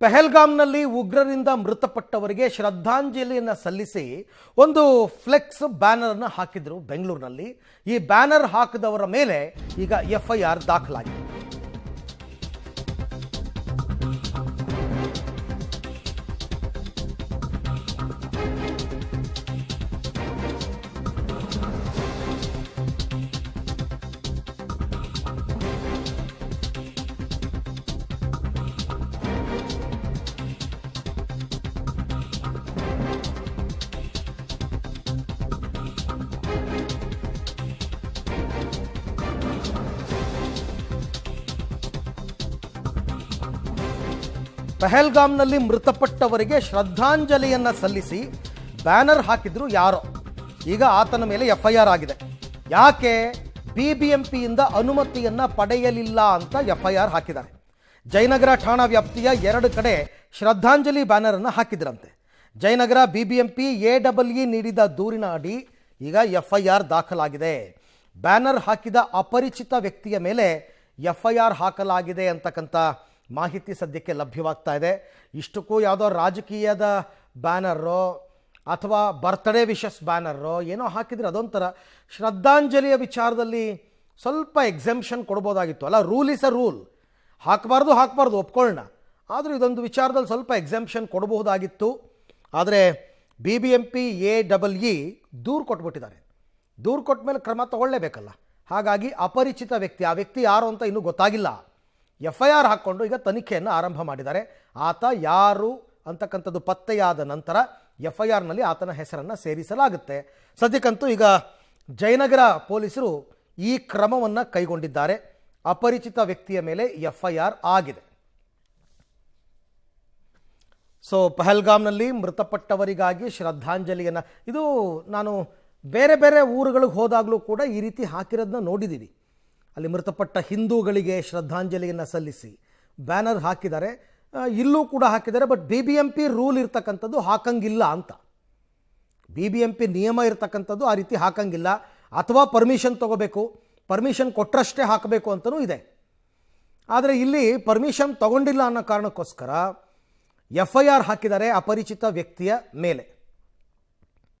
ಪೆಹಲ್ಗಾಮ್ನಲ್ಲಿ ಉಗ್ರರಿಂದ ಮೃತಪಟ್ಟವರಿಗೆ ಶ್ರದ್ಧಾಂಜಲಿಯನ್ನು ಸಲ್ಲಿಸಿ ಒಂದು flex banner ಅನ್ನು ಹಾಕಿದ್ರು ಬೆಂಗಳೂರಿನಲ್ಲಿ. ಈ ಬ್ಯಾನರ್ ಹಾಕಿದವರ ಮೇಲೆ ಈಗ ಎಫ್ಐಆರ್ ದಾಖಲಾಗಿದೆ. ಪೆಹಲ್ಗಾಮ್ನಲ್ಲಿ ಮೃತಪಟ್ಟವರಿಗೆ ಶ್ರದ್ಧಾಂಜಲಿಯನ್ನು ಸಲ್ಲಿಸಿ ಬ್ಯಾನರ್ ಹಾಕಿದ್ರು ಯಾರೋ. ಈಗ ಆತನ ಮೇಲೆ ಎಫ್ಐಆರ್ ಆಗಿದೆ. ಯಾಕೆ? ಬಿಬಿಎಂಪಿಯಿಂದ ಅನುಮತಿಯನ್ನು ಪಡೆಯಲಿಲ್ಲ ಅಂತ ಎಫ್ಐಆರ್ ಹಾಕಿದ್ದಾರೆ. ಜಯನಗರ ಠಾಣಾ ವ್ಯಾಪ್ತಿಯ 2 ಕಡೆ ಶ್ರದ್ಧಾಂಜಲಿ ಬ್ಯಾನರನ್ನು ಹಾಕಿದ್ರಂತೆ. ಜಯನಗರ ಬಿಬಿಎಂಪಿ ಎಡಬ್ಲ್ಯೂ ನೀಡಿದ ದೂರಿನ ಅಡಿ ಈಗ ಎಫ್ಐಆರ್ ದಾಖಲಾಗಿದೆ. ಬ್ಯಾನರ್ ಹಾಕಿದ ಅಪರಿಚಿತ ವ್ಯಕ್ತಿಯ ಮೇಲೆ ಎಫ್ಐಆರ್ ಹಾಕಲಾಗಿದೆ ಅಂತಕ್ಕಂಥ ಮಾಹಿತಿ ಸದ್ಯಕ್ಕೆ ಲಭ್ಯವಾಗ್ತಾ ಇದೆ. ಇಷ್ಟಕ್ಕೂ ಯಾವುದೋ ರಾಜಕೀಯದ ಬ್ಯಾನರೋ ಅಥವಾ ಬರ್ತ್ಡೇ ವಿಶಸ್ ಬ್ಯಾನರೋ ಏನೋ ಹಾಕಿದ್ರೆ ಅದೊಂಥರ. ಶ್ರದ್ಧಾಂಜಲಿಯ ವಿಚಾರದಲ್ಲಿ ಸ್ವಲ್ಪ ಎಕ್ಸೆಂಪ್ಷನ್ ಕೊಡ್ಬೋದಾಗಿತ್ತು ಅಲ್ಲ. Rule is a rule. ಹಾಕಬಾರ್ದು ಒಪ್ಕೊಳ್ಳೋಣ. ಆದರೂ ಇದೊಂದು ವಿಚಾರದಲ್ಲಿ ಸ್ವಲ್ಪ ಎಕ್ಸೆಂಪ್ಷನ್ ಕೊಡಬಹುದಾಗಿತ್ತು. ಆದರೆ ಬಿಬಿಎಂಪಿ ಎಡಬ್ಲ್ಯೂ ದೂರು ಕೊಟ್ಬಿಟ್ಟಿದ್ದಾರೆ. ದೂರು ಕೊಟ್ಟ ಮೇಲೆ ಕ್ರಮ ತಗೊಳ್ಳೇಬೇಕಲ್ಲ. ಹಾಗಾಗಿ ಅಪರಿಚಿತ ವ್ಯಕ್ತಿ, ಆ ವ್ಯಕ್ತಿ ಯಾರು ಅಂತ ಇನ್ನೂ ಗೊತ್ತಾಗಿಲ್ಲ. ಎಫ್ಐಆರ್ ಹಾಕ್ಕೊಂಡು ಈಗ ತನಿಖೆಯನ್ನು ಆರಂಭ ಮಾಡಿದ್ದಾರೆ. ಆತ ಯಾರು ಅಂತಕ್ಕಂಥದ್ದು ಪತ್ತೆಯಾದ ನಂತರ ಎಫ್ಐಆರ್ನಲ್ಲಿ ಆತನ ಹೆಸರನ್ನು ಸೇರಿಸಲಾಗುತ್ತೆ. ಸದ್ಯಕ್ಕಂತೂ ಈಗ ಜಯನಗರ ಪೊಲೀಸರು ಈ ಕ್ರಮವನ್ನು ಕೈಗೊಂಡಿದ್ದಾರೆ. ಅಪರಿಚಿತ ವ್ಯಕ್ತಿಯ ಮೇಲೆ ಎಫ್ಐಆರ್ ಆಗಿದೆ. ಸೊ ಪಹಲ್ಗಾಮ್ನಲ್ಲಿ ಮೃತಪಟ್ಟವರಿಗಾಗಿ ಶ್ರದ್ಧಾಂಜಲಿಯನ್ನು, ಇದು ನಾನು ಬೇರೆ ಬೇರೆ ಊರುಗಳಿಗೆ ಹೋದಾಗಲೂ ಕೂಡ ಈ ರೀತಿ ಹಾಕಿರೋದನ್ನ ನೋಡಿದ್ದೀವಿ. ಅಲ್ಲಿ ಮೃತಪಟ್ಟ ಹಿಂದೂಗಳಿಗೆ ಶ್ರದ್ಧಾಂಜಲಿಯನ್ನು ಸಲ್ಲಿಸಿ ಬ್ಯಾನರ್ ಹಾಕಿದ್ದಾರೆ. ಇಲ್ಲೂ ಕೂಡ ಹಾಕಿದ್ದಾರೆ. ಬಟ್ ಬಿಬಿಎಂಪಿ ರೂಲ್ ಇರ್ತಕ್ಕಂಥದ್ದು ಹಾಕಂಗಿಲ್ಲ ಅಂತ. ಬಿಬಿಎಂಪಿ ನಿಯಮ ಇರ್ತಕ್ಕಂಥದ್ದು ಆ ರೀತಿ ಹಾಕಂಗಿಲ್ಲ. ಅಥವಾ ಪರ್ಮಿಷನ್ ತಗೋಬೇಕು, ಪರ್ಮಿಷನ್ ಕೊಟ್ಟರಷ್ಟೇ ಹಾಕಬೇಕು ಅಂತಲೂ ಇದೆ. ಆದರೆ ಇಲ್ಲಿ ಪರ್ಮಿಷನ್ ತಗೊಂಡಿಲ್ಲ ಅನ್ನೋ ಕಾರಣಕ್ಕೋಸ್ಕರ ಎಫ್ಐಆರ್ ಹಾಕಿದ್ದಾರೆ ಅಪರಿಚಿತ ವ್ಯಕ್ತಿಯ ಮೇಲೆ.